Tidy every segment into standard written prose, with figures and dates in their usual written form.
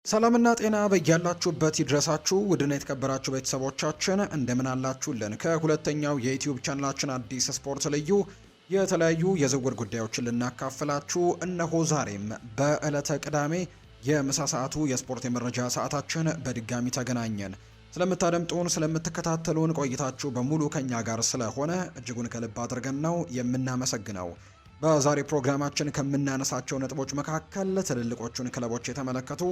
ሰላምና ጤና በያላችሁበት ይድረሳችሁ ውድና የተከበራችሁ ቤተሰቦቻችን እንደምን አላችሁልን? ከሁለተኛው የዩቲዩብ ቻናላችን አዲስ ስፖርት ልዩ የተለያዩ የዝውውር ጉዳዮችን ልናካፍላችሁ እነሆ ዛሬም በዕለተ ቅዳሜ የምሳ ሰዓቱ የስፖርት የመረጃ ሰዓታችን በድጋሚ ተገናኘን። ስለምታደምጡን ስለምትከታተሉን ቆይታችሁ በሙሉ ከኛ ጋር ስለሆነ እጅጉን ከልብ አድርገን ነው የምናመሰግነው። በዛሬ ፕሮግራማችን ከምናነሳቸው ነጥቦች መካከል ትልልቆቹን ክለቦች የተመለከቱ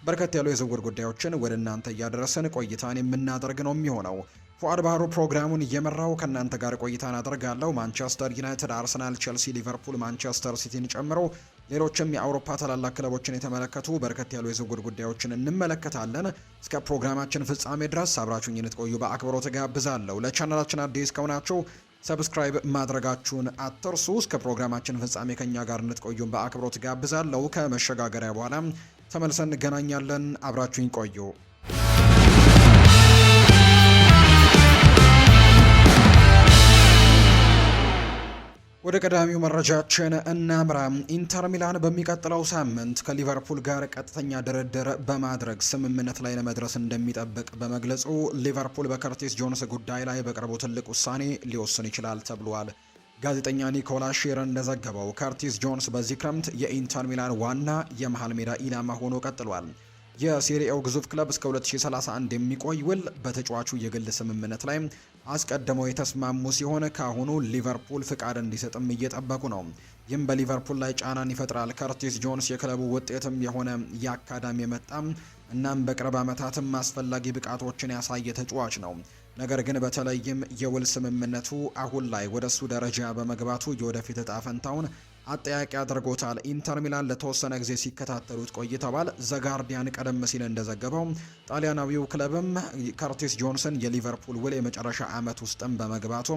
በርከት ያሉ የዝውውር ጉዳዮችን ወደ እናንተ እያደረስን ቆይታን የምናደርግ ነው የሚሆነው። ፉአድ ባህሩ ፕሮግራሙን እየመራው ከእናንተ ጋር ቆይታን አደርጋለሁ። ማንቸስተር ዩናይትድ፣ አርሰናል፣ ቼልሲ፣ ሊቨርፑል፣ ማንቸስተር ሲቲን ጨምሮ ሌሎችም የአውሮፓ ታላላቅ ክለቦችን የተመለከቱ በርከት ያሉ የዝውውር ጉዳዮችን እንመለከታለን። እስከ ፕሮግራማችን ፍጻሜ ድረስ አብራችሁኝ እንድትቆዩ በአክብሮት ጋብዛለሁ። ለቻናላችን አዲስ ከሆናችሁ ሰብስክራይብ ማድረጋችሁን አትርሱ። እስከ ፕሮግራማችን ፍጻሜ ከኛ ጋር እንድትቆዩን በአክብሮት ጋብዛለሁ። ከመሸጋገሪያ በኋላ ተመልሰን እንገናኛለን። አብራችሁኝ ቆዩ። ወደ ቀዳሚው መረጃችን እናምራ። ኢንተር ሚላን በሚቀጥለው ሳምንት ከሊቨርፑል ጋር ቀጥተኛ ድርድር በማድረግ ስምምነት ላይ ለመድረስ እንደሚጠብቅ በመግለጹ ሊቨርፑል በከርቲስ ጆንስ ጉዳይ ላይ በቅርቡ ትልቅ ውሳኔ ሊወስን ይችላል ተብሏል። ጋዜጠኛ ኒኮላ ሼር እንደዘገበው ከርቲስ ጆንስ በዚህ ክረምት የኢንተር ሚላን ዋና የመሃል ሜዳ ኢላማ ሆኖ ቀጥሏል። የሴሪኤው ግዙፍ ክለብ እስከ 2031 የሚቆይ ውል በተጫዋቹ የግል ስምምነት ላይ አስቀድመው የተስማሙ ሲሆን ከአሁኑ ሊቨርፑል ፍቃድ እንዲሰጥም እየጠበቁ ነው። ይህም በሊቨርፑል ላይ ጫናን ይፈጥራል። ከርቲስ ጆንስ የክለቡ ውጤትም የሆነ የአካዳሚ የመጣም እናም በቅርብ ዓመታትም አስፈላጊ ብቃቶችን ያሳየ ተጫዋች ነው። ነገር ግን በተለይም የውል ስምምነቱ አሁን ላይ ወደሱ ደረጃ በመግባቱ የወደፊት እጣ ፈንታውን አጠያቂ አድርጎታል። ኢንተር ሚላን ለተወሰነ ጊዜ ሲከታተሉት ቆይተዋል። ዘጋርዲያን ቀደም ሲል እንደዘገበው ጣሊያናዊው ክለብም ከርቲስ ጆንስን የሊቨርፑል ውል የመጨረሻ ዓመት ውስጥም በመግባቱ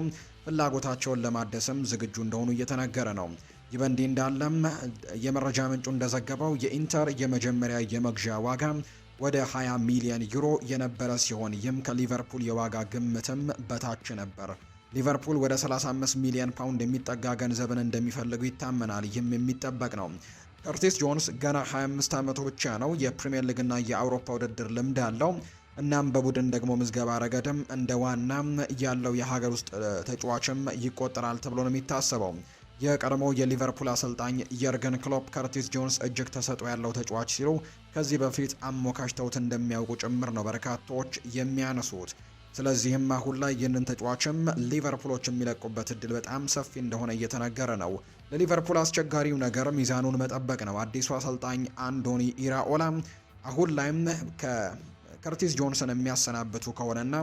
ፍላጎታቸውን ለማደስም ዝግጁ እንደሆኑ እየተነገረ ነው። ይህ በእንዲህ እንዳለም የመረጃ ምንጩ እንደዘገበው የኢንተር የመጀመሪያ የመግዣ ዋጋ ወደ 20 ሚሊዮን ዩሮ የነበረ ሲሆን ይህም ከሊቨርፑል የዋጋ ግምትም በታች ነበር። ሊቨርፑል ወደ 35 ሚሊዮን ፓውንድ የሚጠጋ ገንዘብን እንደሚፈልጉ ይታመናል። ይህም የሚጠበቅ ነው። ከርቲስ ጆንስ ገና 25 ዓመቱ ብቻ ነው። የፕሪሚየር ሊግና የአውሮፓ ውድድር ልምድ አለው። እናም በቡድን ደግሞ ምዝገባ ረገድም እንደ ዋና ያለው የሀገር ውስጥ ተጫዋችም ይቆጠራል ተብሎ ነው የሚታሰበው። የቀድሞው የሊቨርፑል አሰልጣኝ የርገን ክሎፕ ከርቲስ ጆንስ እጅግ ተሰጥኦ ያለው ተጫዋች ሲሉ ከዚህ በፊት አሞካሽተውት እንደሚያውቁ ጭምር ነው በርካቶች የሚያነሱት። ስለዚህም አሁን ላይ ይህንን ተጫዋችም ሊቨርፑሎች የሚለቁበት እድል በጣም ሰፊ እንደሆነ እየተነገረ ነው። ለሊቨርፑል አስቸጋሪው ነገር ሚዛኑን መጠበቅ ነው። አዲሱ አሰልጣኝ አንዶኒ ኢራኦላ አሁን ላይም ከከርቲስ ጆንስን የሚያሰናብቱ ከሆነና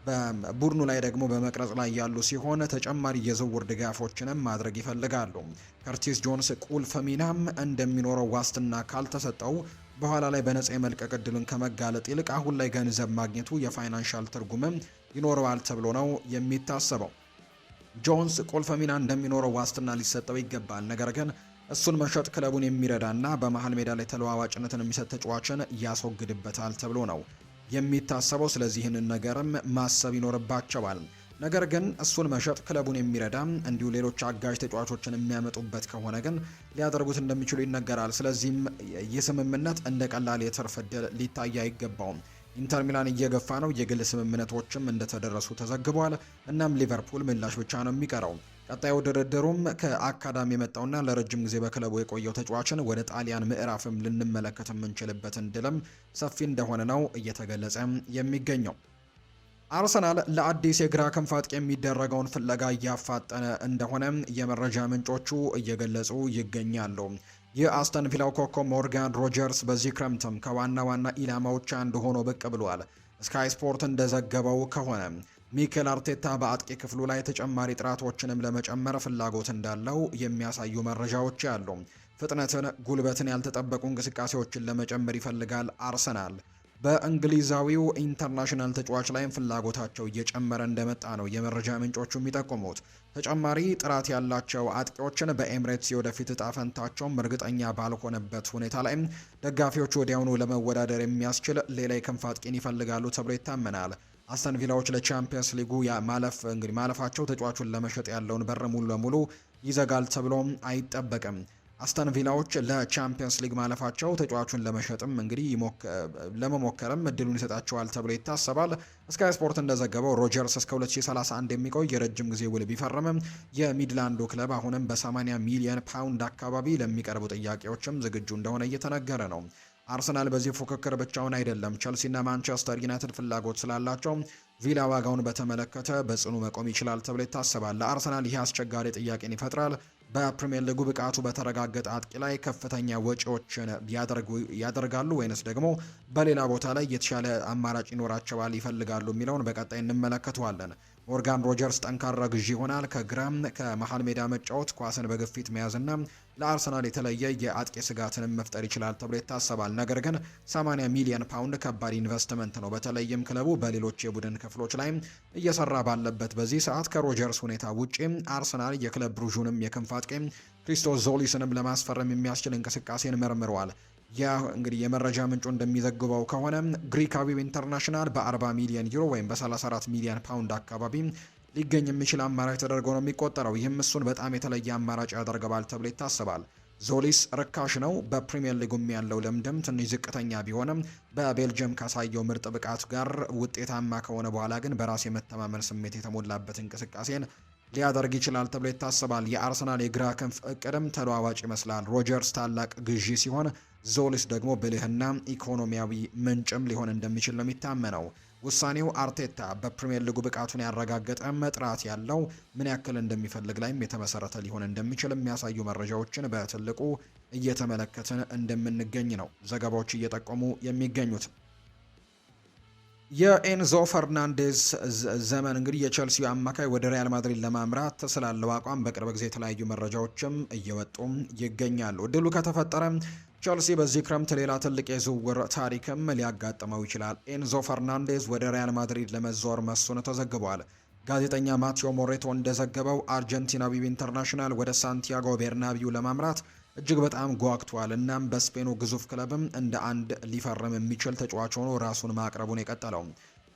በቡድኑ ላይ ደግሞ በመቅረጽ ላይ ያሉ ሲሆን ተጨማሪ የዝውውር ድጋፎችንም ማድረግ ይፈልጋሉ። ከርቲስ ጆንስ ቁልፍ ሚናም እንደሚኖረው ዋስትና ካልተሰጠው በኋላ ላይ በነጻ የመልቀቅ እድሉን ከመጋለጥ ይልቅ አሁን ላይ ገንዘብ ማግኘቱ የፋይናንሻል ትርጉምም ይኖረዋል ተብሎ ነው የሚታሰበው። ጆንስ ቁልፍ ሚና እንደሚኖረው ዋስትና ሊሰጠው ይገባል። ነገር ግን እሱን መሸጥ ክለቡን የሚረዳና በመሃል ሜዳ ላይ ተለዋዋጭነትን የሚሰጥ ተጫዋችን ያስወግድበታል ተብሎ ነው የሚታሰበው። ስለዚህ ይህንን ነገርም ማሰብ ይኖርባቸዋል። ነገር ግን እሱን መሸጥ ክለቡን የሚረዳ እንዲሁ ሌሎች አጋዥ ተጫዋቾችን የሚያመጡበት ከሆነ ግን ሊያደርጉት እንደሚችሉ ይነገራል። ስለዚህም ይህ ስምምነት እንደ ቀላል የትርፍ ዕድል ሊታይ አይገባውም። ኢንተር ሚላን እየገፋ ነው። የግል ስምምነቶችም እንደተደረሱ ተዘግቧል። እናም ሊቨርፑል ምላሽ ብቻ ነው የሚቀረው። ቀጣዩ ድርድሩም ከአካዳሚ የመጣውና ለረጅም ጊዜ በክለቡ የቆየው ተጫዋችን ወደ ጣሊያን ምዕራፍም ልንመለከት የምንችልበትን ድልም ሰፊ እንደሆነ ነው እየተገለጸ የሚገኘው። አርሰናል ለአዲስ የግራ ክንፍ አጥቂ የሚደረገውን ፍለጋ እያፋጠነ እንደሆነ የመረጃ ምንጮቹ እየገለጹ ይገኛሉ። የአስተን ቪላው ኮከብ ሞርጋን ሮጀርስ በዚህ ክረምትም ከዋና ዋና ኢላማዎች አንዱ ሆኖ ብቅ ብሏል። ስካይ ስፖርት እንደዘገበው ከሆነ ሚኬል አርቴታ በአጥቂ ክፍሉ ላይ ተጨማሪ ጥራቶችንም ለመጨመር ፍላጎት እንዳለው የሚያሳዩ መረጃዎች አሉ። ፍጥነትን፣ ጉልበትን፣ ያልተጠበቁ እንቅስቃሴዎችን ለመጨመር ይፈልጋል አርሰናል። በእንግሊዛዊው ኢንተርናሽናል ተጫዋች ላይም ፍላጎታቸው እየጨመረ እንደመጣ ነው የመረጃ ምንጮቹ የሚጠቁሙት። ተጨማሪ ጥራት ያላቸው አጥቂዎችን በኤምሬትስ የወደፊት እጣ ፈንታቸውም እርግጠኛ ባልሆነበት ሁኔታ ላይ ደጋፊዎቹ ወዲያውኑ ለመወዳደር የሚያስችል ሌላ የክንፍ አጥቂን ይፈልጋሉ ተብሎ ይታመናል። አስተን ቪላዎች ለቻምፒየንስ ሊጉ ማለፋቸው ተጫዋቹን ለመሸጥ ያለውን በር ሙሉ ለሙሉ ይዘጋል ተብሎም አይጠበቅም። አስተን ቪላዎች ለቻምፒየንስ ሊግ ማለፋቸው ተጫዋቹን ለመሸጥም እንግዲህ ለመሞከርም እድሉን ይሰጣቸዋል ተብሎ ይታሰባል። ስካይ ስፖርት እንደዘገበው ሮጀርስ እስከ 2031 የሚቆይ የረጅም ጊዜ ውል ቢፈርምም የሚድላንዱ ክለብ አሁንም በ80 ሚሊዮን ፓውንድ አካባቢ ለሚቀርቡ ጥያቄዎችም ዝግጁ እንደሆነ እየተነገረ ነው። አርሰናል በዚህ ፉክክር ብቻውን አይደለም። ቸልሲና ማንቸስተር ዩናይትድ ፍላጎት ስላላቸው ቪላ ዋጋውን በተመለከተ በጽኑ መቆም ይችላል ተብሎ ይታሰባል። ለአርሰናል ይህ አስቸጋሪ ጥያቄን ይፈጥራል። በፕሪሚየር ሊጉ ብቃቱ በተረጋገጠ አጥቂ ላይ ከፍተኛ ወጪዎችን ያደርጋሉ ወይንስ ደግሞ በሌላ ቦታ ላይ የተሻለ አማራጭ ይኖራቸዋል ይፈልጋሉ የሚለውን በቀጣይ እንመለከተዋለን። ሞርጋን ሮጀርስ ጠንካራ ግዢ ይሆናል። ከግራም ከመሃል ሜዳ መጫወት፣ ኳስን በግፊት መያዝና ለአርሰናል የተለየ የአጥቂ ስጋትንም መፍጠር ይችላል ተብሎ ይታሰባል። ነገር ግን 80 ሚሊዮን ፓውንድ ከባድ ኢንቨስትመንት ነው። በተለይም ክለቡ በሌሎች የቡድን ክፍሎች ላይ እየሰራ ባለበት በዚህ ሰዓት ከሮጀርስ ሁኔታ ውጪ አርሰናል የክለብ ብሩዥንም የክንፍ አጥቂ ክሪስቶስ ዞሊስንም ለማስፈረም የሚያስችል እንቅስቃሴን መርምረዋል። ያ እንግዲህ የመረጃ ምንጩ እንደሚዘግበው ከሆነ ግሪካዊው ኢንተርናሽናል በ40 ሚሊዮን ዩሮ ወይም በ34 ሚሊዮን ፓውንድ አካባቢ ሊገኝ የሚችል አማራጭ ተደርጎ ነው የሚቆጠረው። ይህም እሱን በጣም የተለየ አማራጭ ያደርገዋል ተብሎ ይታሰባል። ዞሊስ ርካሽ ነው። በፕሪሚየር ሊጉም ያለው ልምድም ትንሽ ዝቅተኛ ቢሆንም በቤልጅየም ካሳየው ምርጥ ብቃት ጋር ውጤታማ ከሆነ በኋላ ግን በራስ የመተማመን ስሜት የተሞላበት እንቅስቃሴን ሊያደርግ ይችላል ተብሎ ይታሰባል። የአርሰናል የግራ ክንፍ እቅድም ተለዋዋጭ ይመስላል። ሮጀርስ ታላቅ ግዢ ሲሆን ዞሊስ ደግሞ ብልህና ኢኮኖሚያዊ ምንጭም ሊሆን እንደሚችል ነው የሚታመነው። ውሳኔው አርቴታ በፕሪሚየር ሊጉ ብቃቱን ያረጋገጠ ጥራት ያለው ምን ያክል እንደሚፈልግ ላይም የተመሰረተ ሊሆን እንደሚችል የሚያሳዩ መረጃዎችን በትልቁ እየተመለከትን እንደምንገኝ ነው ዘገባዎች እየጠቆሙ የሚገኙት። የኤንዞ ፈርናንዴዝ ዘመን እንግዲህ የቸልሲው አማካይ ወደ ሪያል ማድሪድ ለማምራት ስላለው አቋም በቅርብ ጊዜ የተለያዩ መረጃዎችም እየወጡ ይገኛሉ። እድሉ ከተፈጠረ ቸልሲ በዚህ ክረምት ሌላ ትልቅ የዝውውር ታሪክም ሊያጋጥመው ይችላል። ኤንዞ ፈርናንዴዝ ወደ ሪያል ማድሪድ ለመዛወር መሱን ተዘግቧል። ጋዜጠኛ ማቴዎ ሞሬቶ እንደዘገበው አርጀንቲናዊው ኢንተርናሽናል ወደ ሳንቲያጎ ቤርናቢው ለማምራት እጅግ በጣም ጓግቷል። እናም በስፔኑ ግዙፍ ክለብም እንደ አንድ ሊፈርም የሚችል ተጫዋች ሆኖ ራሱን ማቅረቡን የቀጠለው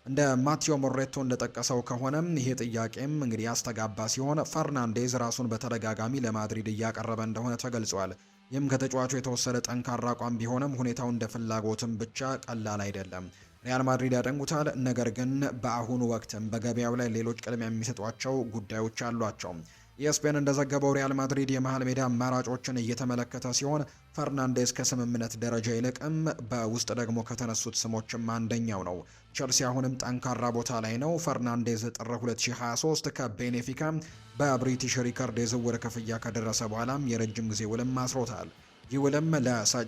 እንደ ማቴዎ ሞሬቶ እንደጠቀሰው ከሆነም ይሄ ጥያቄም እንግዲህ ያስተጋባ ሲሆን ፈርናንዴዝ ራሱን በተደጋጋሚ ለማድሪድ እያቀረበ እንደሆነ ተገልጿል። ይህም ከተጫዋቹ የተወሰደ ጠንካራ አቋም ቢሆንም ሁኔታው እንደ ፍላጎትም ብቻ ቀላል አይደለም። ሪያል ማድሪድ ያደንቁታል፣ ነገር ግን በአሁኑ ወቅትም በገበያው ላይ ሌሎች ቅድሚያ የሚሰጧቸው ጉዳዮች አሏቸው። የስፔን እንደዘገበው ሪያል ማድሪድ የመሃል ሜዳ አማራጮችን እየተመለከተ ሲሆን ፈርናንዴዝ ከስምምነት ደረጃ ይልቅም በውስጥ ደግሞ ከተነሱት ስሞችም አንደኛው ነው። ቸልሲ አሁንም ጠንካራ ቦታ ላይ ነው። ፈርናንዴዝ ጥር 2023 ከቤኔፊካ በብሪቲሽ ሪከርድ የዝውውር ክፍያ ከደረሰ በኋላም የረጅም ጊዜ ውልም አስሮታል። ይህ ውልም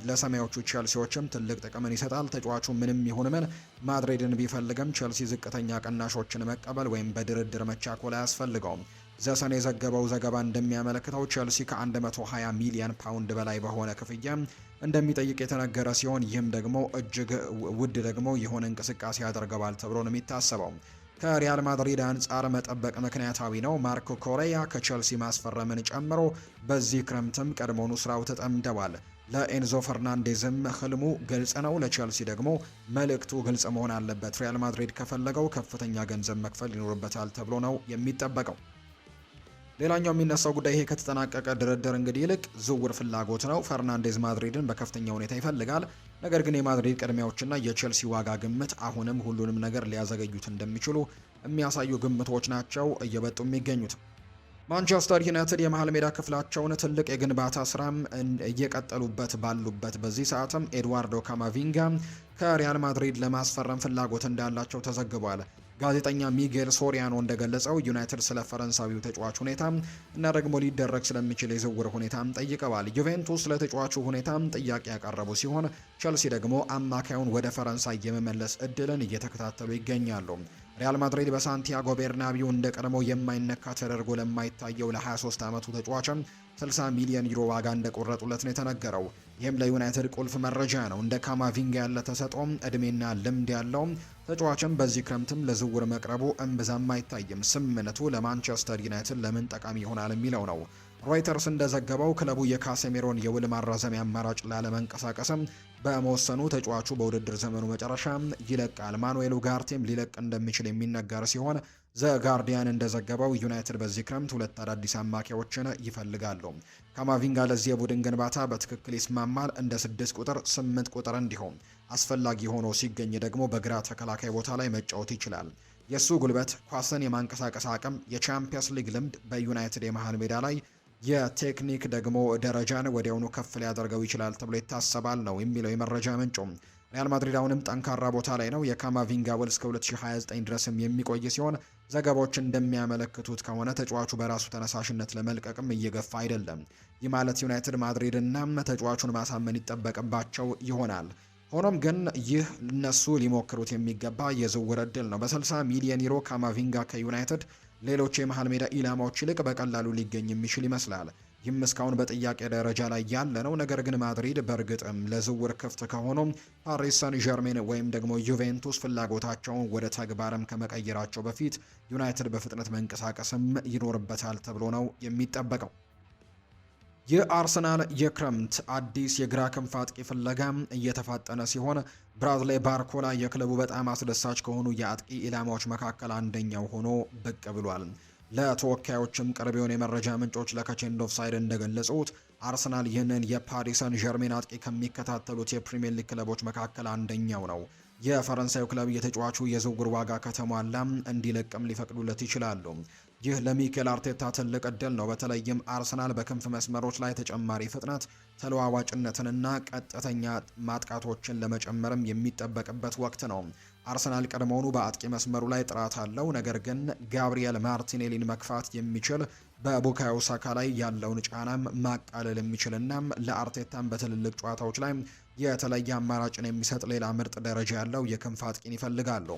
ለሰማያዎቹ ቸልሲዎችም ትልቅ ጥቅምን ይሰጣል። ተጫዋቹ ምንም ይሁን ምን ማድሪድን ቢፈልግም ቸልሲ ዝቅተኛ ቅናሾችን መቀበል ወይም በድርድር መቻኮል አያስፈልገውም። ዘሰን የዘገበው ዘገባ እንደሚያመለክተው ቸልሲ ከ120 ሚሊዮን ፓውንድ በላይ በሆነ ክፍያ እንደሚጠይቅ የተነገረ ሲሆን ይህም ደግሞ እጅግ ውድ ደግሞ የሆነ እንቅስቃሴ ያደርገዋል ተብሎ ነው የሚታሰበው። ከሪያል ማድሪድ አንጻር መጠበቅ ምክንያታዊ ነው። ማርኮ ኮሬያ ከቸልሲ ማስፈረምን ጨምሮ በዚህ ክረምትም ቀድሞውኑ ስራው ተጠምደዋል። ለኤንዞ ፈርናንዴዝም ህልሙ ግልጽ ነው። ለቸልሲ ደግሞ መልእክቱ ግልጽ መሆን አለበት። ሪያል ማድሪድ ከፈለገው ከፍተኛ ገንዘብ መክፈል ይኖርበታል ተብሎ ነው የሚጠበቀው። ሌላኛው የሚነሳው ጉዳይ ይሄ ከተጠናቀቀ ድርድር እንግዲህ ይልቅ ዝውውር ፍላጎት ነው። ፈርናንዴዝ ማድሪድን በከፍተኛ ሁኔታ ይፈልጋል። ነገር ግን የማድሪድ ቅድሚያዎችና የቼልሲ ዋጋ ግምት አሁንም ሁሉንም ነገር ሊያዘገዩት እንደሚችሉ የሚያሳዩ ግምቶች ናቸው እየበጡ የሚገኙት። ማንቸስተር ዩናይትድ የመሃል ሜዳ ክፍላቸውን ትልቅ የግንባታ ስራም እየቀጠሉበት ባሉበት በዚህ ሰዓትም ኤድዋርዶ ካማቪንጋ ከሪያል ማድሪድ ለማስፈረም ፍላጎት እንዳላቸው ተዘግቧል። ጋዜጠኛ ሚጌል ሶሪያኖ እንደገለጸው ዩናይትድ ስለ ፈረንሳዊው ተጫዋች ሁኔታ እና ደግሞ ሊደረግ ስለሚችል የዝውውር ሁኔታም ጠይቀዋል። ዩቬንቱስ ለተጫዋቹ ሁኔታም ጥያቄ ያቀረቡ ሲሆን ቸልሲ ደግሞ አማካዩን ወደ ፈረንሳይ የመመለስ እድልን እየተከታተሉ ይገኛሉ። ሪያል ማድሪድ በሳንቲያጎ ቤርናቢው እንደ ቀድሞው የማይነካ ተደርጎ ለማይታየው ለ23 ዓመቱ ተጫዋችም 60 ሚሊዮን ዩሮ ዋጋ እንደቆረጡለት ነው የተነገረው። ይህም ለዩናይትድ ቁልፍ መረጃ ነው። እንደ ካማቪንጋ ያለ ተሰጥኦም እድሜና ልምድ ያለው ተጫዋችም በዚህ ክረምትም ለዝውውር መቅረቡ እምብዛም አይታይም። ስምምነቱ ለማንቸስተር ዩናይትድ ለምን ጠቃሚ ይሆናል የሚለው ነው። ሮይተርስ እንደዘገበው ክለቡ የካሴሜሮን የውል ማራዘሚያ አማራጭ ላለመንቀሳቀስም በመወሰኑ ተጫዋቹ በውድድር ዘመኑ መጨረሻ ይለቃል። ማኑኤል ኡጋርቴም ሊለቅ እንደሚችል የሚነገር ሲሆን ዘ ጋርዲያን እንደዘገበው ዩናይትድ በዚህ ክረምት 2 አዳዲስ አማካዮችን ይፈልጋሉ። ካማቪንጋ ለዚህ የቡድን ግንባታ በትክክል ይስማማል። እንደ 6 ቁጥር 8 ቁጥር እንዲሁም አስፈላጊ ሆኖ ሲገኝ ደግሞ በግራ ተከላካይ ቦታ ላይ መጫወት ይችላል። የሱ ጉልበት፣ ኳስን የማንቀሳቀስ አቅም፣ የቻምፒየንስ ሊግ ልምድ በዩናይትድ የመሃል ሜዳ ላይ የቴክኒክ ደግሞ ደረጃን ወዲያውኑ ከፍ ሊያደርገው ይችላል ተብሎ ይታሰባል ነው የሚለው የመረጃ ምንጩ። ሪያል ማድሪድ አሁንም ጠንካራ ቦታ ላይ ነው። የካማቪንጋ ውል እስከ 2029 ድረስም የሚቆይ ሲሆን ዘገባዎች እንደሚያመለክቱት ከሆነ ተጫዋቹ በራሱ ተነሳሽነት ለመልቀቅም እየገፋ አይደለም። ይህ ማለት ዩናይትድ ማድሪድና ተጫዋቹን ማሳመን ይጠበቅባቸው ይሆናል። ሆኖም ግን ይህ እነሱ ሊሞክሩት የሚገባ የዝውውር እድል ነው። በ60 ሚሊዮን ዩሮ ካማቪንጋ ከዩናይትድ ሌሎች የመሃል ሜዳ ኢላማዎች ይልቅ በቀላሉ ሊገኝ የሚችል ይመስላል። ይህም እስካሁን በጥያቄ ደረጃ ላይ ያለ ነው። ነገር ግን ማድሪድ በእርግጥም ለዝውውር ክፍት ከሆኑም ፓሪስ ሳን ዠርሜን ወይም ደግሞ ዩቬንቱስ ፍላጎታቸውን ወደ ተግባርም ከመቀየራቸው በፊት ዩናይትድ በፍጥነት መንቀሳቀስም ይኖርበታል ተብሎ ነው የሚጠበቀው። የአርሰናል የክረምት አዲስ የግራ ክንፍ አጥቂ ፍለጋ እየተፋጠነ ሲሆን ብራድሌ ባርኮላ የክለቡ በጣም አስደሳች ከሆኑ የአጥቂ ኢላማዎች መካከል አንደኛው ሆኖ ብቅ ብሏል። ለተወካዮችም ቅርብ የሆኑ የመረጃ ምንጮች ለከቼንድ ኦፍሳይድ እንደገለጹት አርሰናል ይህንን የፓሪስ ሰን ዠርሜን አጥቂ ከሚከታተሉት የፕሪሚየር ሊግ ክለቦች መካከል አንደኛው ነው። የፈረንሳዩ ክለብ የተጫዋቹ የዝውውር ዋጋ ከተሟላ እንዲለቅም ሊፈቅዱለት ይችላሉ። ይህ ለሚኬል አርቴታ ትልቅ እድል ነው። በተለይም አርሰናል በክንፍ መስመሮች ላይ ተጨማሪ ፍጥነት፣ ተለዋዋጭነትንና ቀጥተኛ ማጥቃቶችን ለመጨመርም የሚጠበቅበት ወቅት ነው። አርሰናል ቀድሞውኑ በአጥቂ መስመሩ ላይ ጥራት አለው። ነገር ግን ጋብሪኤል ማርቲኔሊን መክፋት የሚችል በቡካዮ ሳካ ላይ ያለውን ጫናም ማቃለል የሚችልና ለአርቴታም በትልልቅ ጨዋታዎች ላይ የተለየ አማራጭን የሚሰጥ ሌላ ምርጥ ደረጃ ያለው የክንፍ አጥቂን ይፈልጋሉ።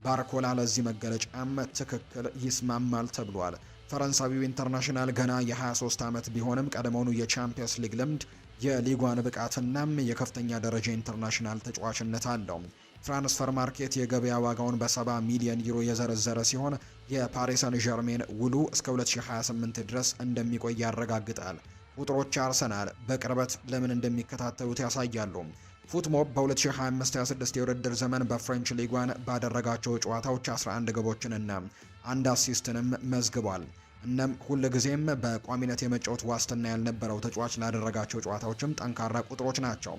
ባርኮላ ለዚህ መገለጫም ትክክል ይስማማል ተብሏል። ፈረንሳዊው ኢንተርናሽናል ገና የ23 ዓመት ቢሆንም ቀድሞውኑ የቻምፒየንስ ሊግ ልምድ፣ የሊጓን ብቃትናም የከፍተኛ ደረጃ ኢንተርናሽናል ተጫዋችነት አለው። ትራንስፈር ማርኬት የገበያ ዋጋውን በ70 ሚሊዮን ዩሮ የዘረዘረ ሲሆን የፓሪስ ሰን ዠርሜን ውሉ እስከ 2028 ድረስ እንደሚቆይ ያረጋግጣል። ቁጥሮች አርሰናል በቅርበት ለምን እንደሚከታተሉት ያሳያሉ። ፉትሞብ በ2025-26 የውድድር ዘመን በፍሬንች ሊጓን ባደረጋቸው ጨዋታዎች 11 ግቦችንና 1 አሲስትንም መዝግቧል። እናም ሁል ጊዜም በቋሚነት የመጫወት ዋስትና ያልነበረው ተጫዋች ላደረጋቸው ጨዋታዎችም ጠንካራ ቁጥሮች ናቸው።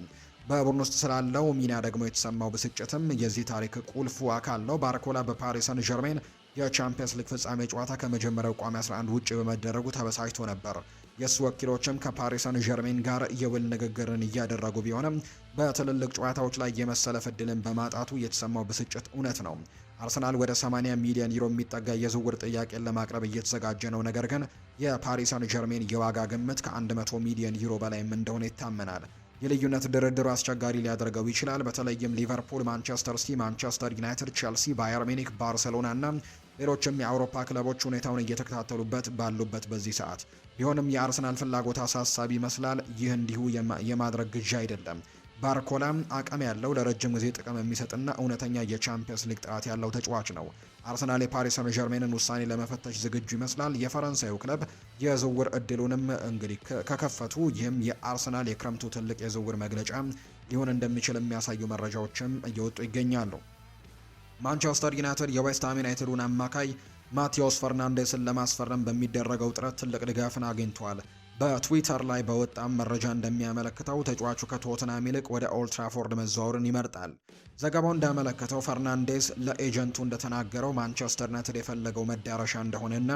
በቡድን ውስጥ ስላለው ሚና ደግሞ የተሰማው ብስጭትም የዚህ ታሪክ ቁልፉ አካል ነው። ባርኮላ በፓሪስ ሰን ዠርሜን የቻምፒየንስ ሊግ ፍጻሜ ጨዋታ ከመጀመሪያው ቋሚ 11 ውጪ በመደረጉ ተበሳጭቶ ነበር። የሱ ወኪሎችም ከፓሪስ ሰን ዠርሜን ጋር የውል ንግግርን እያደረጉ ቢሆንም በትልልቅ ጨዋታዎች ላይ የመሰለፍ ዕድልን በማጣቱ የተሰማው ብስጭት እውነት ነው። አርሰናል ወደ 80 ሚሊዮን ዩሮ የሚጠጋ የዝውውር ጥያቄን ለማቅረብ እየተዘጋጀ ነው። ነገር ግን የፓሪስ ሰን ዠርሜን የዋጋ ግምት ከ100 ሚሊዮን ዩሮ በላይም እንደሆነ ይታመናል። የልዩነት ድርድሩ አስቸጋሪ ሊያደርገው ይችላል። በተለይም ሊቨርፑል፣ ማንቸስተር ሲቲ፣ ማንቸስተር ዩናይትድ፣ ቼልሲ፣ ባየር ሚኒክ፣ ባርሴሎና እና ሌሎችም የአውሮፓ ክለቦች ሁኔታውን እየተከታተሉበት ባሉበት በዚህ ሰዓት ቢሆንም የአርሰናል ፍላጎት አሳሳቢ ይመስላል። ይህ እንዲሁ የማድረግ ግዢ አይደለም። ባርኮላ አቅም ያለው ለረጅም ጊዜ ጥቅም የሚሰጥና እውነተኛ የቻምፒየንስ ሊግ ጥራት ያለው ተጫዋች ነው። አርሰናል የፓሪስ ሰን ዠርሜንን ውሳኔ ለመፈተሽ ዝግጁ ይመስላል። የፈረንሳዩ ክለብ የዝውውር እድሉንም እንግዲህ ከከፈቱ ይህም የአርሰናል የክረምቱ ትልቅ የዝውውር መግለጫ ሊሆን እንደሚችል የሚያሳዩ መረጃዎችም እየወጡ ይገኛሉ። ማንቸስተር ዩናይትድ የዌስትሃም ዩናይትዱን አማካይ ማቴዎስ ፈርናንዴስን ለማስፈረም በሚደረገው ጥረት ትልቅ ድጋፍን አግኝቷል። በትዊተር ላይ በወጣም መረጃ እንደሚያመለክተው ተጫዋቹ ከቶትናም ይልቅ ወደ ኦልድ ትራፎርድ መዛወርን ይመርጣል። ዘገባው እንዳመለከተው ፈርናንዴስ ለኤጀንቱ እንደተናገረው ማንቸስተር ዩናይትድ የፈለገው መዳረሻ እንደሆነና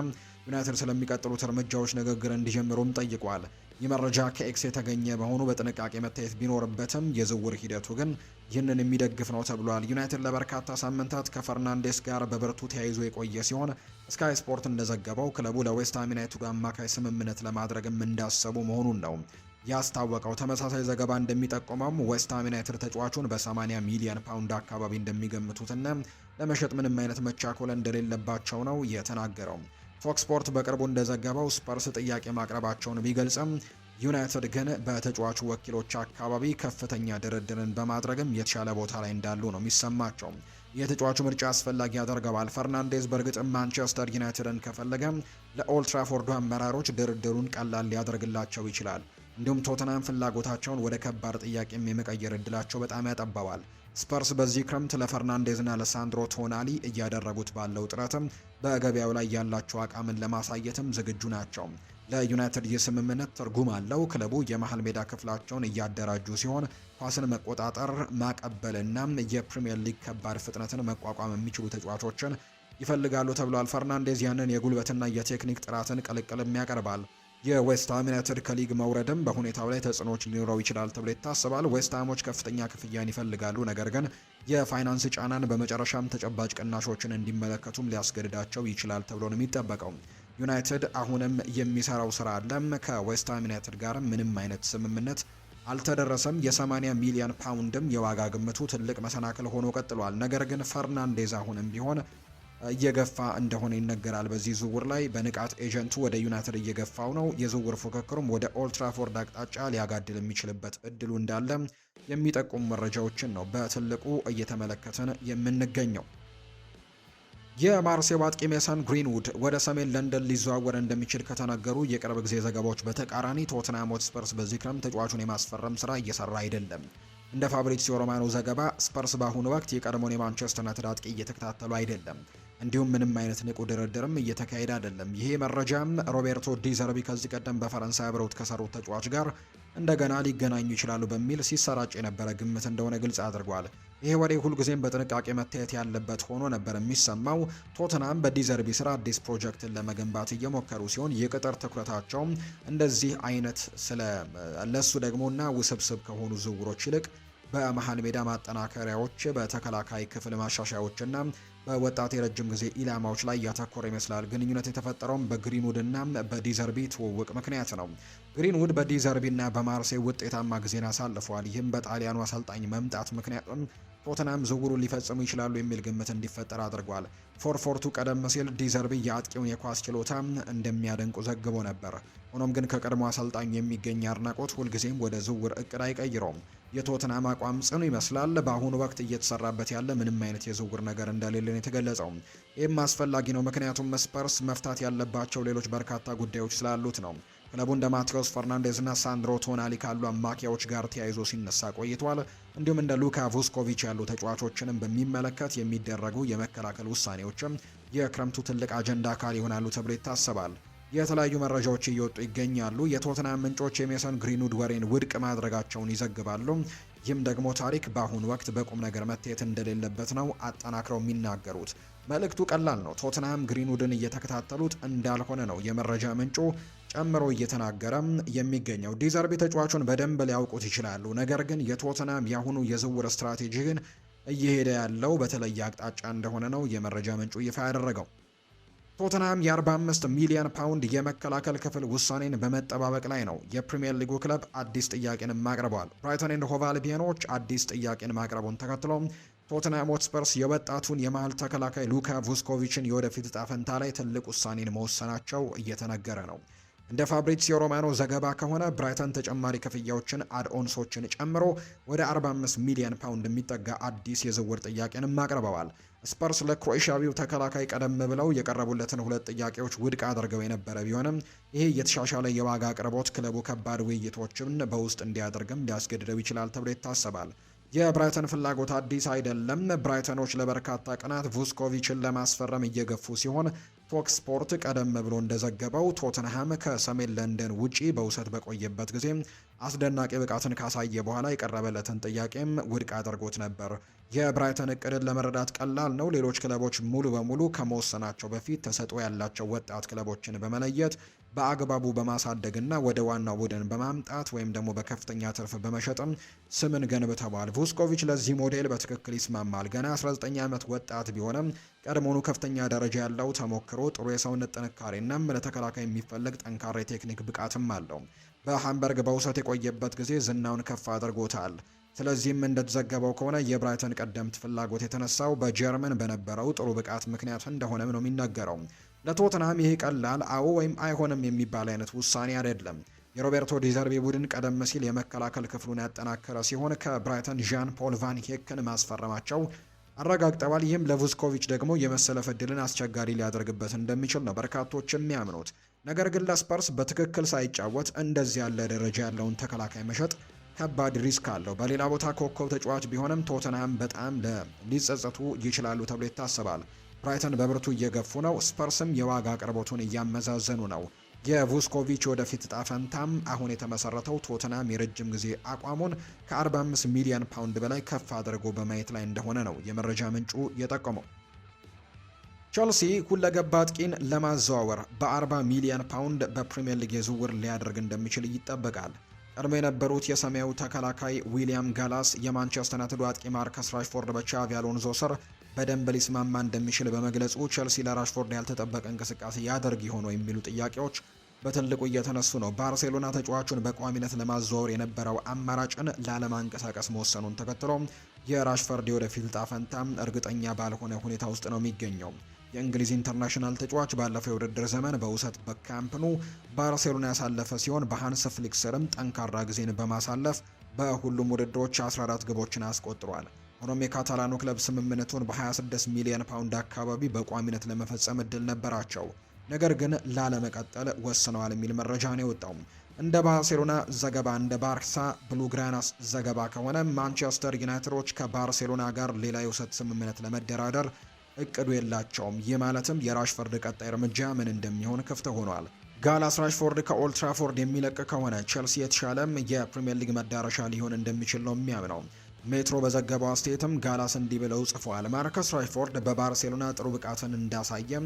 ዩናይትድ ስለሚቀጥሉት እርምጃዎች ንግግር እንዲጀምሩም ጠይቋል። ይህ መረጃ ከኤክስ የተገኘ በሆኑ በጥንቃቄ መታየት ቢኖርበትም የዝውውር ሂደቱ ግን ይህንን የሚደግፍ ነው ተብሏል። ዩናይትድ ለበርካታ ሳምንታት ከፈርናንዴስ ጋር በብርቱ ተያይዞ የቆየ ሲሆን ስካይ ስፖርት እንደዘገበው ክለቡ ለዌስትሃም ዩናይትድ አማካይ ስምምነት ለማድረግም እንዳሰቡ መሆኑን ነው ያስታወቀው። ተመሳሳይ ዘገባ እንደሚጠቁመውም ዌስትሃም ዩናይትድ ተጫዋቹን በ80 ሚሊዮን ፓውንድ አካባቢ እንደሚገምቱትና ለመሸጥ ምንም አይነት መቻኮል እንደሌለባቸው ነው የተናገረው። ፎክስ ስፖርት በቅርቡ እንደዘገበው ስፐርስ ጥያቄ ማቅረባቸውን ቢገልጽም ዩናይትድ ግን በተጫዋቹ ወኪሎች አካባቢ ከፍተኛ ድርድርን በማድረግም የተሻለ ቦታ ላይ እንዳሉ ነው የሚሰማቸው። የተጫዋቹ ምርጫ አስፈላጊ ያደርገዋል። ፈርናንዴዝ በእርግጥም ማንቸስተር ዩናይትድን ከፈለገ ለኦልትራፎርዱ አመራሮች ድርድሩን ቀላል ሊያደርግላቸው ይችላል። እንዲሁም ቶተናም ፍላጎታቸውን ወደ ከባድ ጥያቄም የመቀየር እድላቸው በጣም ያጠባዋል። ስፐርስ በዚህ ክረምት ለፈርናንዴዝና ለሳንድሮ ቶናሊ እያደረጉት ባለው ጥረትም በገበያው ላይ ያላቸው አቋምን ለማሳየትም ዝግጁ ናቸው። ለዩናይትድ ይህ ስምምነት ትርጉም አለው። ክለቡ የመሃል ሜዳ ክፍላቸውን እያደራጁ ሲሆን ኳስን መቆጣጠር፣ ማቀበልና የፕሪምየር ሊግ ከባድ ፍጥነትን መቋቋም የሚችሉ ተጫዋቾችን ይፈልጋሉ ተብሏል። ፈርናንዴዝ ያንን የጉልበትና የቴክኒክ ጥራትን ቅልቅልም ያቀርባል። የዌስትሃም ዩናይትድ ከሊግ መውረድም በሁኔታው ላይ ተጽዕኖች ሊኖረው ይችላል ተብሎ ይታሰባል። ዌስትሃሞች ከፍተኛ ክፍያን ይፈልጋሉ፣ ነገር ግን የፋይናንስ ጫናን በመጨረሻም ተጨባጭ ቅናሾችን እንዲመለከቱም ሊያስገድዳቸው ይችላል ተብሎ ነው የሚጠበቀው። ዩናይትድ አሁንም የሚሰራው ስራ አለም። ከዌስትሃም ዩናይትድ ጋር ምንም አይነት ስምምነት አልተደረሰም። የ80 ሚሊዮን ፓውንድም የዋጋ ግምቱ ትልቅ መሰናክል ሆኖ ቀጥሏል። ነገር ግን ፈርናንዴዝ አሁንም ቢሆን እየገፋ እንደሆነ ይነገራል። በዚህ ዝውውር ላይ በንቃት ኤጀንቱ ወደ ዩናይትድ እየገፋው ነው። የዝውውር ፉክክሩም ወደ ኦልትራፎርድ አቅጣጫ ሊያጋድል የሚችልበት እድሉ እንዳለ የሚጠቁሙ መረጃዎችን ነው በትልቁ እየተመለከትን የምንገኘው። የማርሴው አጥቂ ሜሰን ግሪንውድ ወደ ሰሜን ለንደን ሊዘዋወር እንደሚችል ከተነገሩ የቅርብ ጊዜ ዘገባዎች በተቃራኒ ቶትንሃም ሆትስፐርስ በዚህ ክረምት ተጫዋቹን የማስፈረም ስራ እየሰራ አይደለም። እንደ ፋብሪዚዮ ሮማኖ ዘገባ ስፐርስ በአሁኑ ወቅት የቀድሞውን የማንቸስተር ዩናይትድ አጥቂ እየተከታተሉ አይደለም፣ እንዲሁም ምንም አይነት ንቁ ድርድርም እየተካሄደ አይደለም። ይሄ መረጃም ሮቤርቶ ዲ ዘርቢ ከዚህ ቀደም በፈረንሳይ አብረውት ከሰሩት ተጫዋች ጋር እንደገና ሊገናኙ ይችላሉ በሚል ሲሰራጭ የነበረ ግምት እንደሆነ ግልጽ አድርጓል። ይሄ ወሬ ሁልጊዜም በጥንቃቄ መታየት ያለበት ሆኖ ነበር የሚሰማው። ቶትናም በዲዘርቢ ስራ አዲስ ፕሮጀክትን ለመገንባት እየሞከሩ ሲሆን የቅጥር ትኩረታቸው እንደዚህ አይነት ለሱ ደግሞና ውስብስብ ከሆኑ ዝውውሮች ይልቅ በመሃል ሜዳ ማጠናከሪያዎች፣ በተከላካይ ክፍል ማሻሻያዎችና በወጣት የረጅም ጊዜ ኢላማዎች ላይ ያተኮረ ይመስላል። ግንኙነት የተፈጠረውም በግሪንውድና በዲዘርቢ ትውውቅ ምክንያት ነው። ግሪንውድ በዲዘርቢና በማርሴይ ውጤታማ ጊዜን አሳልፈዋል። ይህም በጣሊያኑ አሰልጣኝ መምጣት ምክንያትም ቶተናም ዝውውሩን ሊፈጽሙ ይችላሉ የሚል ግምት እንዲፈጠር አድርጓል። ፎርፎርቱ ቀደም ሲል ዲዘርቢ የአጥቂውን የኳስ ችሎታ እንደሚያደንቁ ዘግቦ ነበር። ሆኖም ግን ከቀድሞ አሰልጣኝ የሚገኝ አድናቆት ሁልጊዜም ወደ ዝውውር እቅድ አይቀይረውም። የቶትናም አቋም ጽኑ ይመስላል። በአሁኑ ወቅት እየተሰራበት ያለ ምንም አይነት የዝውውር ነገር እንደሌለ ነው የተገለጸው። ይህም አስፈላጊ ነው፣ ምክንያቱም ስፐርስ መፍታት ያለባቸው ሌሎች በርካታ ጉዳዮች ስላሉት ነው። ክለቡ እንደ ማቴዎስ ፈርናንዴዝ እና ሳንድሮ ቶናሊ ካሉ አማካዮች ጋር ተያይዞ ሲነሳ ቆይቷል። እንዲሁም እንደ ሉካ ቮስኮቪች ያሉ ተጫዋቾችንም በሚመለከት የሚደረጉ የመከላከል ውሳኔዎችም የክረምቱ ትልቅ አጀንዳ አካል ይሆናሉ ተብሎ ይታሰባል። የተለያዩ መረጃዎች እየወጡ ይገኛሉ። የቶትናም ምንጮች የሜሰን ግሪንውድ ወሬን ውድቅ ማድረጋቸውን ይዘግባሉ። ይህም ደግሞ ታሪክ በአሁኑ ወቅት በቁም ነገር መታየት እንደሌለበት ነው አጠናክረው የሚናገሩት። መልእክቱ ቀላል ነው። ቶትናም ግሪንውድን እየተከታተሉት እንዳልሆነ ነው የመረጃ ምንጩ ጨምሮ እየተናገረ የሚገኘው። ዲዘርቢ ተጫዋቹን በደንብ ሊያውቁት ይችላሉ፣ ነገር ግን የቶትናም የአሁኑ የዝውውር ስትራቴጂ ግን እየሄደ ያለው በተለየ አቅጣጫ እንደሆነ ነው የመረጃ ምንጩ ይፋ ያደረገው። ቶተንሃም የ45 ሚሊዮን ፓውንድ የመከላከል ክፍል ውሳኔን በመጠባበቅ ላይ ነው። የፕሪሚየር ሊጉ ክለብ አዲስ ጥያቄን አቅርበዋል። ብራይተን ኤንድ ሆቭ አልቢዮኖች አዲስ ጥያቄን ማቅረቡን ተከትሎ ቶተንሃም ሆትስፐርስ የወጣቱን የመሃል ተከላካይ ሉካ ቮስኮቪችን የወደፊት እጣ ፈንታ ላይ ትልቅ ውሳኔን መወሰናቸው እየተነገረ ነው። እንደ ፋብሪዚዮ ሮማኖ ዘገባ ከሆነ ብራይተን ተጨማሪ ክፍያዎችን አድኦንሶችን ጨምሮ ወደ 45 ሚሊዮን ፓውንድ የሚጠጋ አዲስ የዝውውር ጥያቄንም አቅርበዋል። ስፐርስ ለክሮኤሽያዊው ተከላካይ ቀደም ብለው የቀረቡለትን ሁለት ጥያቄዎች ውድቅ አድርገው የነበረ ቢሆንም ይሄ የተሻሻለ የዋጋ አቅርቦት ክለቡ ከባድ ውይይቶችን በውስጥ እንዲያደርግም ሊያስገድደው ይችላል ተብሎ ይታሰባል። የብራይተን ፍላጎት አዲስ አይደለም። ብራይተኖች ለበርካታ ቀናት ቮስኮቪችን ለማስፈረም እየገፉ ሲሆን ፎክስ ስፖርት ቀደም ብሎ እንደዘገበው ቶተንሃም ከሰሜን ለንደን ውጪ በውሰት በቆየበት ጊዜ አስደናቂ ብቃትን ካሳየ በኋላ የቀረበለትን ጥያቄም ውድቅ አድርጎት ነበር። የብራይተን እቅድን ለመረዳት ቀላል ነው። ሌሎች ክለቦች ሙሉ በሙሉ ከመወሰናቸው በፊት ተሰጥኦ ያላቸው ወጣት ክለቦችን በመለየት በአግባቡ በማሳደግና ወደ ዋናው ቡድን በማምጣት ወይም ደግሞ በከፍተኛ ትርፍ በመሸጥም ስምን ገንብተዋል። ቮስኮቪች ለዚህ ሞዴል በትክክል ይስማማል። ገና 19 ዓመት ወጣት ቢሆንም ቀድሞውኑ ከፍተኛ ደረጃ ያለው ተሞክሮ፣ ጥሩ የሰውነት ጥንካሬና ለተከላካይ የሚፈለግ ጠንካራ የቴክኒክ ብቃትም አለው። በሃምበርግ በውሰት የቆየበት ጊዜ ዝናውን ከፍ አድርጎታል። ስለዚህም እንደተዘገበው ከሆነ የብራይተን ቀደምት ፍላጎት የተነሳው በጀርመን በነበረው ጥሩ ብቃት ምክንያት እንደሆነም ነው የሚነገረው። ለቶትንሃም ይሄ ቀላል አዎ ወይም አይሆንም የሚባል አይነት ውሳኔ አይደለም። የሮቤርቶ ዲዘርቢ ቡድን ቀደም ሲል የመከላከል ክፍሉን ያጠናከረ ሲሆን ከብራይተን ዣን ፖል ቫን ሄክን ማስፈረማቸው አረጋግጠዋል። ይህም ለቡስኮቪች ደግሞ የመሰለፍ ዕድልን አስቸጋሪ ሊያደርግበት እንደሚችል ነው በርካቶች የሚያምኑት። ነገር ግን ለስፐርስ በትክክል ሳይጫወት እንደዚህ ያለ ደረጃ ያለውን ተከላካይ መሸጥ ከባድ ሪስክ አለው። በሌላ ቦታ ኮከብ ተጫዋች ቢሆንም ቶተንሃም በጣም ሊጸጸቱ ይችላሉ ተብሎ ይታሰባል። ብራይተን በብርቱ እየገፉ ነው። ስፐርስም የዋጋ አቅርቦቱን እያመዛዘኑ ነው። የቡስኮቪች ወደፊት እጣ ፈንታም አሁን የተመሰረተው ቶተንሃም የረጅም ጊዜ አቋሙን ከ45 ሚሊዮን ፓውንድ በላይ ከፍ አድርጎ በማየት ላይ እንደሆነ ነው የመረጃ ምንጩ የጠቆመው። ቸልሲ ሁለገብ አጥቂን ለማዘዋወር በ40 ሚሊዮን ፓውንድ በፕሪምየር ሊግ የዝውውር ሊያደርግ እንደሚችል ይጠበቃል። ቀድሞ የነበሩት የሰማያዊ ተከላካይ ዊሊያም ጋላስ የማንቸስተር ዩናይትድ አጥቂ ማርከስ ራሽፎርድ በቻቪ አሎንዞ ስር በደንብ ሊስማማ እንደሚችል በመግለጹ ቸልሲ ለራሽፎርድ ያልተጠበቀ እንቅስቃሴ ያደርግ ይሆን የሚሉ ጥያቄዎች በትልቁ እየተነሱ ነው። ባርሴሎና ተጫዋቹን በቋሚነት ለማዘዋወር የነበረው አማራጭን ላለማንቀሳቀስ መወሰኑን ተከትሎ የራሽፎርድ ወደፊት ዕጣ ፈንታ እርግጠኛ ባልሆነ ሁኔታ ውስጥ ነው የሚገኘው። የእንግሊዝ ኢንተርናሽናል ተጫዋች ባለፈው የውድድር ዘመን በውሰት በካምፕ ኑ ባርሴሎና ያሳለፈ ሲሆን በሃንስ ፍሊክ ስርም ጠንካራ ጊዜን በማሳለፍ በሁሉም ውድድሮች 14 ግቦችን አስቆጥሯል። ሆኖም የካታላኑ ክለብ ስምምነቱን በ26 ሚሊዮን ፓውንድ አካባቢ በቋሚነት ለመፈጸም እድል ነበራቸው፣ ነገር ግን ላለመቀጠል ወስነዋል የሚል መረጃ ነው የወጣው። እንደ ባርሴሎና ዘገባ እንደ ባርሳ ብሉግራናስ ዘገባ ከሆነ ማንቸስተር ዩናይትዶች ከባርሴሎና ጋር ሌላ የውሰት ስምምነት ለመደራደር እቅዱ የላቸውም። ይህ ማለትም የራሽፎርድ ቀጣይ እርምጃ ምን እንደሚሆን ክፍት ሆኗል። ጋላስ ራሽፎርድ ከኦልትራፎርድ የሚለቅ ከሆነ ቸልሲ የተሻለም የፕሪምየር ሊግ መዳረሻ ሊሆን እንደሚችል ነው የሚያምነው። ሜትሮ በዘገባው አስተያየትም ጋላስ እንዲህ ብለው ጽፏል። ማርከስ ራሽፎርድ በባርሴሎና ጥሩ ብቃትን እንዳሳየም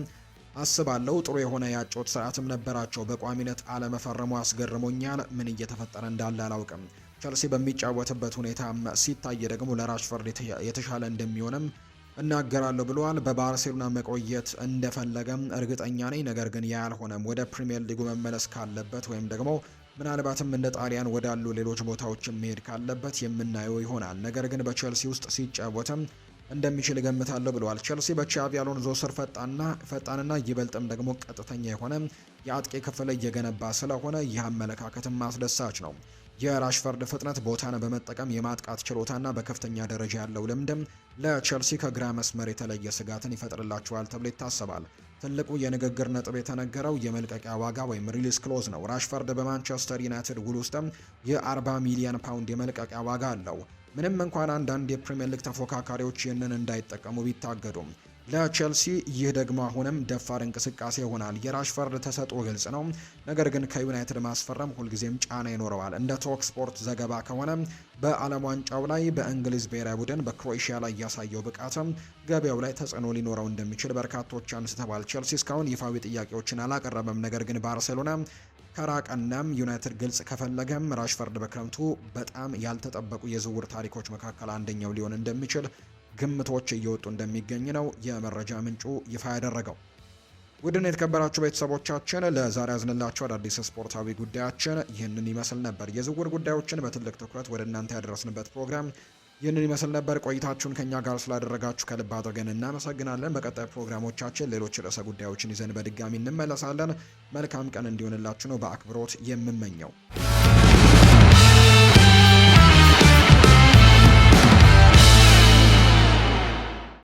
አስባለሁ። ጥሩ የሆነ ያጮት ሰዓትም ነበራቸው። በቋሚነት አለመፈረሙ አስገርሞኛል። ምን እየተፈጠረ እንዳለ አላውቅም። ቸልሲ በሚጫወትበት ሁኔታ ሲታይ ደግሞ ለራሽፎርድ የተሻለ እንደሚሆንም እናገራለሁ ብለዋል። በባርሴሎና መቆየት እንደፈለገም እርግጠኛ ነኝ፣ ነገር ግን ያ አልሆነም። ወደ ፕሪምየር ሊጉ መመለስ ካለበት ወይም ደግሞ ምናልባትም እንደ ጣሊያን ወዳሉ ሌሎች ቦታዎችን መሄድ ካለበት የምናየው ይሆናል። ነገር ግን በቸልሲ ውስጥ ሲጫወትም እንደሚችል እገምታለሁ ብለዋል። ቸልሲ በቻቪ አሎንዞ ስር ፈጣንና ይበልጥም ደግሞ ቀጥተኛ የሆነ የአጥቂ ክፍል እየገነባ ስለሆነ ይህ አመለካከትም ማስደሳች ነው። የራሽፎርድ ፍጥነት ቦታን በመጠቀም የማጥቃት ችሎታና በከፍተኛ ደረጃ ያለው ልምድም ለቸልሲ ከግራ መስመር የተለየ ስጋትን ይፈጥርላቸዋል ተብሎ ይታሰባል። ትልቁ የንግግር ነጥብ የተነገረው የመልቀቂያ ዋጋ ወይም ሪሊስ ክሎዝ ነው። ራሽፎርድ በማንቸስተር ዩናይትድ ውል ውስጥም የ40 ሚሊዮን ፓውንድ የመልቀቂያ ዋጋ አለው። ምንም እንኳን አንዳንድ የፕሪምየር ሊግ ተፎካካሪዎች ይህንን እንዳይጠቀሙ ቢታገዱም ለቸልሲ ይህ ደግሞ አሁንም ደፋር እንቅስቃሴ ይሆናል። የራሽፎርድ ተሰጥኦ ግልጽ ነው፣ ነገር ግን ከዩናይትድ ማስፈረም ሁልጊዜም ጫና ይኖረዋል። እንደ ቶክ ስፖርት ዘገባ ከሆነ በዓለም ዋንጫው ላይ በእንግሊዝ ብሔራዊ ቡድን በክሮኤሽያ ላይ ያሳየው ብቃትም ገበያው ላይ ተጽዕኖ ሊኖረው እንደሚችል በርካቶች አንስተዋል። ቸልሲ እስካሁን ይፋዊ ጥያቄዎችን አላቀረበም፣ ነገር ግን ባርሴሎና ከራቀናም ዩናይትድ ግልጽ ከፈለገም ራሽፎርድ በክረምቱ በጣም ያልተጠበቁ የዝውውር ታሪኮች መካከል አንደኛው ሊሆን እንደሚችል ግምቶች እየወጡ እንደሚገኝ ነው የመረጃ ምንጩ ይፋ ያደረገው። ውድን የተከበራችሁ ቤተሰቦቻችን ለዛሬ ያዝንላችሁ አዳዲስ ስፖርታዊ ጉዳያችን ይህንን ይመስል ነበር። የዝውውር ጉዳዮችን በትልቅ ትኩረት ወደ እናንተ ያደረስንበት ፕሮግራም ይህንን ይመስል ነበር። ቆይታችሁን ከኛ ጋር ስላደረጋችሁ ከልብ አድርገን እናመሰግናለን። በቀጣይ ፕሮግራሞቻችን ሌሎች ርዕሰ ጉዳዮችን ይዘን በድጋሚ እንመለሳለን። መልካም ቀን እንዲሆንላችሁ ነው በአክብሮት የምመኘው።